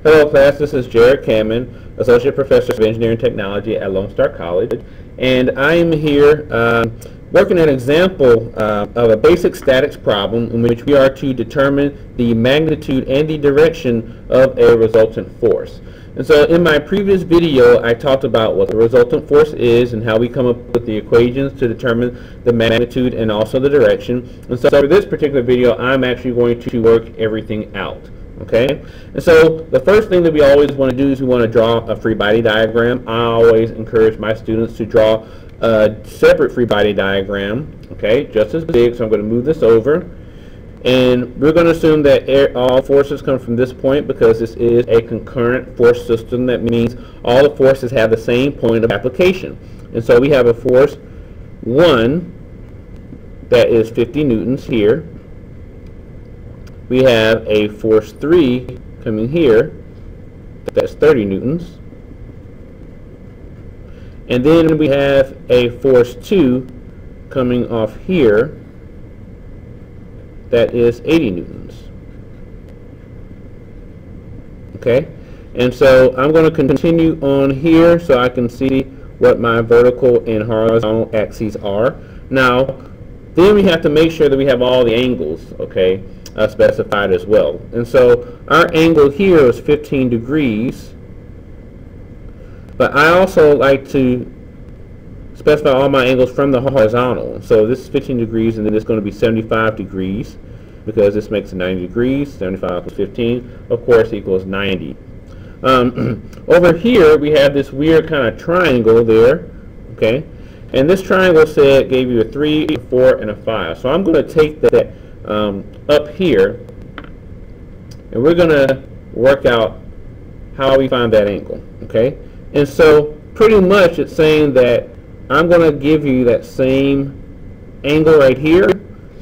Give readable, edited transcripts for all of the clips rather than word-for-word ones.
Hello class, this is Jared Kamen, Associate Professor of Engineering Technology at Lone Star College, and I am here working an example of a basic statics problem in which we are to determine the magnitude and the direction of a resultant force. And so in my previous video I talked about what the resultant force is and how we come up with the equations to determine the magnitude and also the direction. And so for this particular video I'm actually going to work everything out. Okay, and so the first thing that we always want to do is we want to draw a free body diagram. I always encourage my students to draw a separate free body diagram, okay, just as big. So I'm going to move this over, and we're going to assume that all forces come from this point because this is a concurrent force system. That means all the forces have the same point of application. And so we have a force 1 that is 50 newtons here. We have a force 3 coming here, that's 30 newtons. And then we have a force 2 coming off here, that is 80 newtons. Okay, and so I'm going to continue on here so I can see what my vertical and horizontal axes are. Now, then we have to make sure that we have all the angles, okay, specified as well. And so our angle here is 15 degrees, but I also like to specify all my angles from the horizontal. So this is 15 degrees, and then it's going to be 75 degrees because this makes it 90 degrees. 75 plus 15 of course equals 90. Over here we have this weird kind of triangle there, okay, and this triangle said gave you a 3, a 4, and a 5. So I'm going to take that up here, and we're going to work out how we find that angle, okay? And so pretty much it's saying that I'm going to give you that same angle right here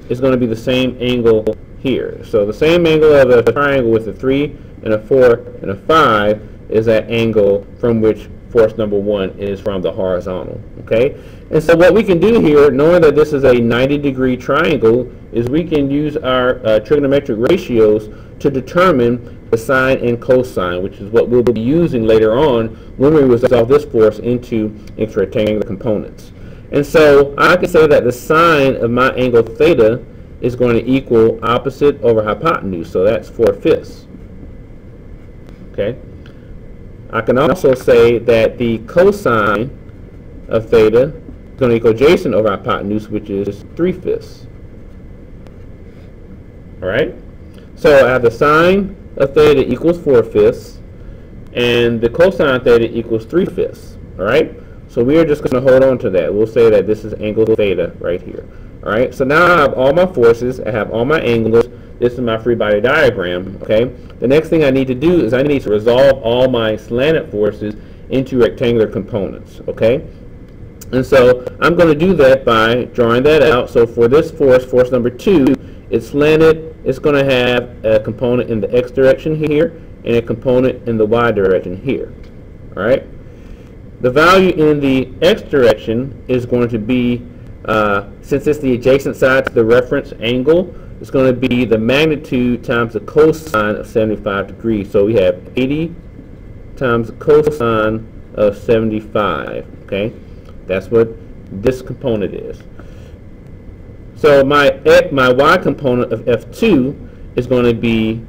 is going to be the same angle here. So the same angle of a triangle with a 3 and a 4 and a 5 is that angle from which force number 1 is from the horizontal, okay? And so what we can do here, knowing that this is a 90-degree triangle, is we can use our trigonometric ratios to determine the sine and cosine, which is what we'll be using later on when we resolve this force into its rectangular components. And so I can say that the sine of my angle theta is going to equal opposite over hypotenuse, so that's 4/5. Okay. I can also say that the cosine of theta is going to equal adjacent over hypotenuse, which is 3/5. Alright? So I have the sine of theta equals 4/5, and the cosine of theta equals 3/5. Alright? So we are just going to hold on to that. We'll say that this is angle theta right here. Alright? So now I have all my forces, I have all my angles. This is my free body diagram, okay? The next thing I need to do is I need to resolve all my slanted forces into rectangular components, okay? And so I'm going to do that by drawing that out. So for this force, force number 2, it's slanted. It's going to have a component in the x direction here and a component in the y direction here, alright? The value in the x direction is going to be, since it's the adjacent side to the reference angle, it's going to be the magnitude times the cosine of 75 degrees. So we have 80 times the cosine of 75. Okay, that's what this component is. So my y component of F2 is going to be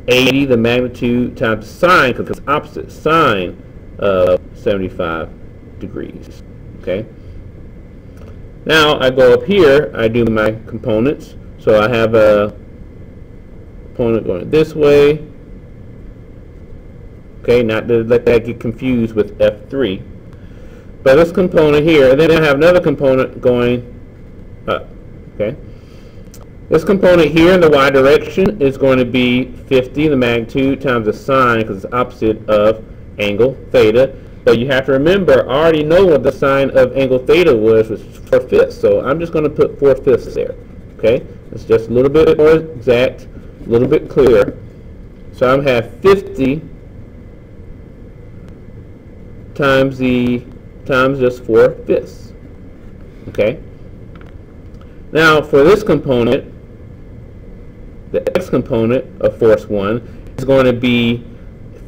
80, the magnitude times the sine, because it's opposite, sine of 75 degrees. Okay. Now I go up here, I do my components. So I have a component going this way. Okay, not to let that get confused with F3. But this component here, and then I have another component going up. Okay. This component here in the y direction is going to be 50, the magnitude, times the sine, because it's opposite of angle theta. But you have to remember, I already know what the sine of angle theta was 4/5. So I'm just going to put 4/5 there. Okay. It's just a little bit more exact, a little bit clearer. So I'm have 50 times just 4/5. Okay. Now for this component, the x component of force 1 is going to be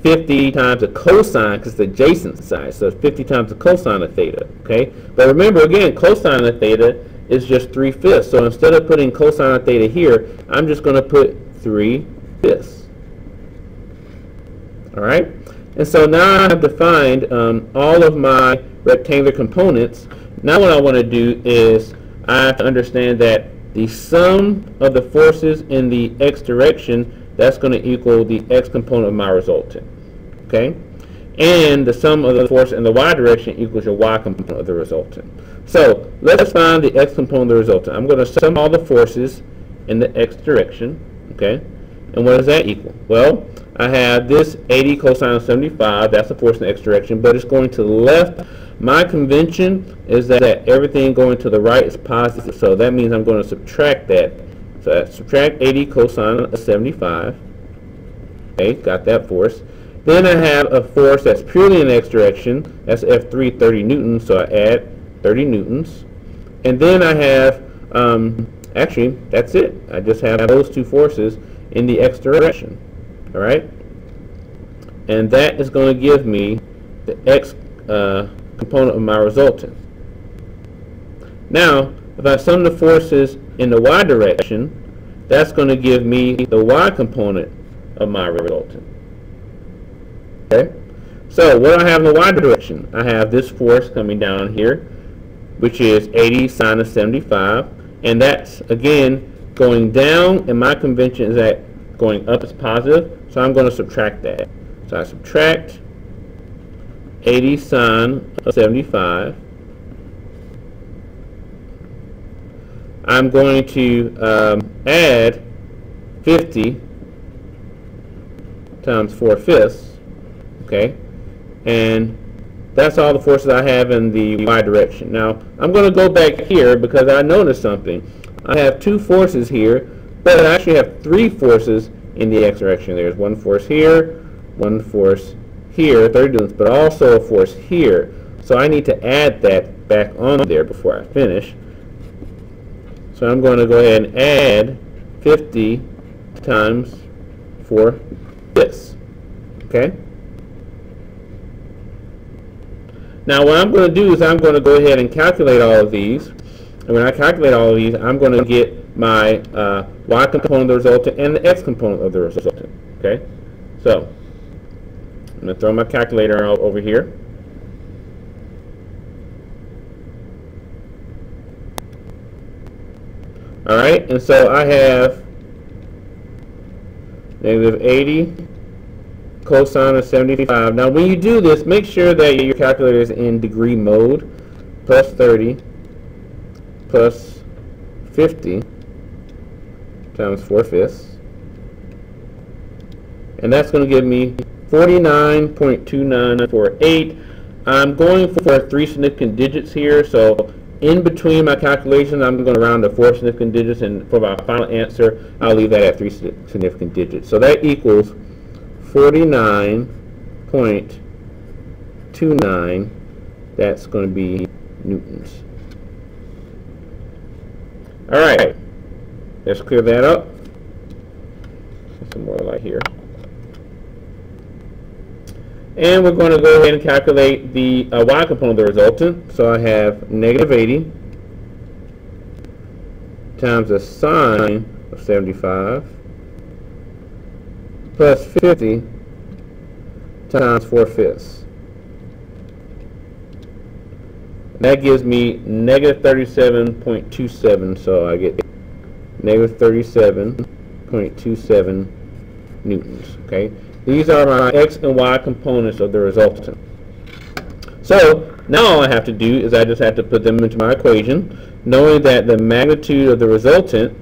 50 times the cosine, because it's the adjacent side, so 50 times the cosine of theta, okay? But remember, again, cosine of theta is just 3/5, so instead of putting cosine of theta here, I'm just going to put 3/5. All right? And so now I have defined all of my rectangular components. Now what I want to do is I have to understand that the sum of the forces in the x direction, that's going to equal the x component of my resultant. Okay? And the sum of the force in the y direction equals your y component of the resultant. So let's find the x component of the resultant. I'm going to sum all the forces in the x direction. Okay? And what does that equal? Well, I have this 80 cosine of 75, that's the force in the x direction, but it's going to the left. My convention is that everything going to the right is positive, so that means I'm going to subtract that. So I subtract 80 cosine of 75. Okay, got that force. Then I have a force that's purely in the x direction. That's F3, 30 newtons, so I add 30 newtons. And then I have, actually, that's it. I just have those two forces in the x direction. All right? And that is going to give me the x component of my resultant. Now, if I sum the forces in the y direction, that's going to give me the y component of my resultant. Okay? So, what do I have in the y direction? I have this force coming down here, which is 80 sine of 75, and that's, again, going down, and my convention is that going up is positive, so I'm going to subtract that. So I subtract 80 sine of 75. I'm going to add 50 times 4/5, okay? And that's all the forces I have in the y direction. Now, I'm going to go back here because I noticed something. I have two forces here, but I actually have three forces in the x direction. There's one force here, one force here, 30 newtons, but also a force here. So I need to add that back on there before I finish. So I'm going to go ahead and add 50 times 4/5. Okay? Now what I'm going to do is I'm going to go ahead and calculate all of these. And when I calculate all of these, I'm going to get my y component of the resultant and the x component of the resultant. Okay? So I'm going to throw my calculator over here. Alright, and so I have negative 80 cosine of 75. Now when you do this, make sure that your calculator is in degree mode. Plus 30 plus 50 times 4/5. And that's going to give me 49.2948. I'm going for 3 significant digits here, so in between my calculations, I'm going to round to 4 significant digits, and for my final answer, I'll leave that at 3 significant digits. So that equals 49.29. That's going to be newtons. All right, let's clear that up. Some more light here. And we're going to go ahead and calculate the y component of the resultant. So I have negative 80 times the sine of 75 plus 50 times 4/5. That gives me negative 37.27. So I get negative 37.27 newtons. Okay. These are my x and y components of the resultant. So now all I have to do is I just have to put them into my equation, knowing that the magnitude of the resultant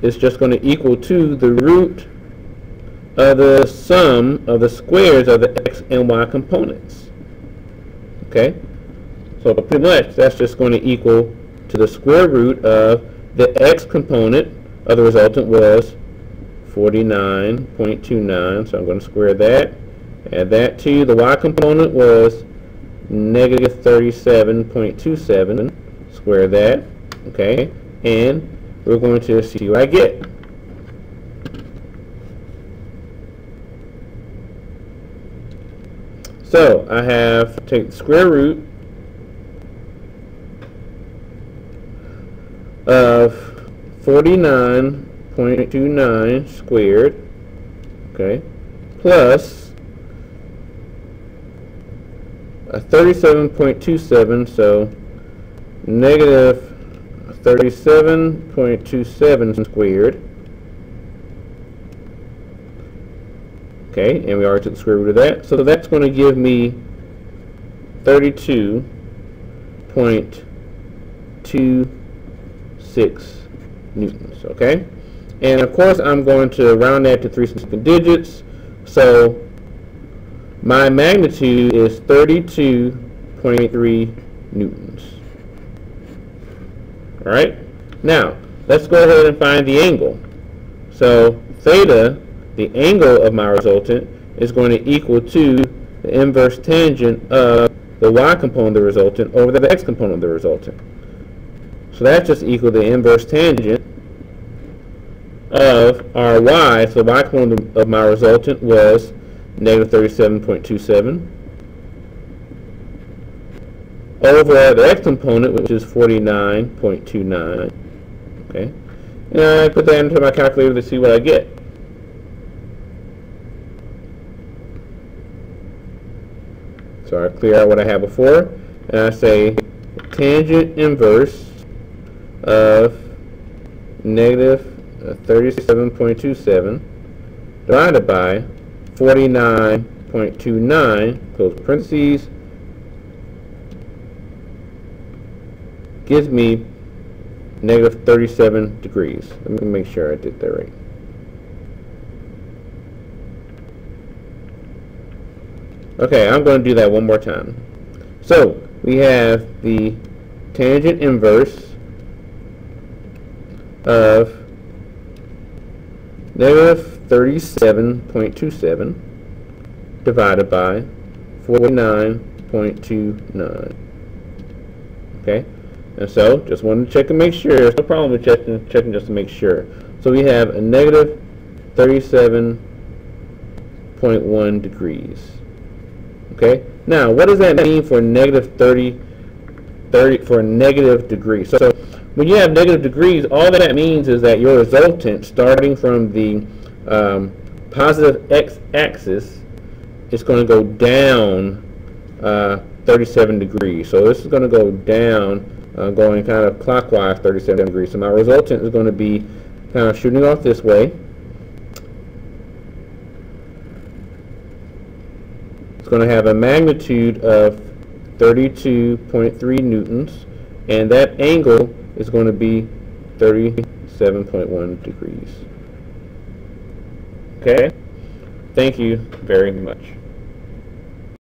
is just going to equal to the root of the sum of the squares of the x and y components. Okay? So pretty much that's just going to equal to the square root of the x component of the resultant was 49.29, so I'm going to square that. Add that to the y component was negative 37.27. Square that, okay, and we're going to see what I get. So I have to take the square root of 49.29 squared, okay, plus 37.27, so negative 37.27 squared. Okay, and we already took the square root of that, so that's going to give me 32.26 newtons. Okay, and of course I'm going to round that to 3 significant digits, so my magnitude is 32.3 newtons. Alright, now let's go ahead and find the angle. So theta, the angle of my resultant, is going to equal to the inverse tangent of the y component of the resultant over the x component of the resultant. So that's just equal to the inverse tangent of our y. So the y component of my resultant was negative 37.27 over the x component, which is 49.29. Okay, and I put that into my calculator to see what I get. So I clear out what I had before, and I say tangent inverse of negative 37.27 divided by 49.29, close parentheses, gives me negative 37 degrees. Let me make sure I did that right. Okay, I'm going to do that one more time. So we have the tangent inverse of negative 37.27 divided by 49.29. Okay, and so just wanted to check and make sure. There's no problem with checking just to make sure. So we have a negative 37.1 degrees. Okay, now what does that mean for negative 30 for a negative degree? So when you have negative degrees, all that means is that your resultant, starting from the positive x-axis, is going to go down 37 degrees. So this is going to go down, going kind of clockwise 37 degrees. So my resultant is going to be kind of shooting off this way. It's going to have a magnitude of 32.3 newtons, and that angle is going to be 37.1 degrees. Okay? Thank you very much.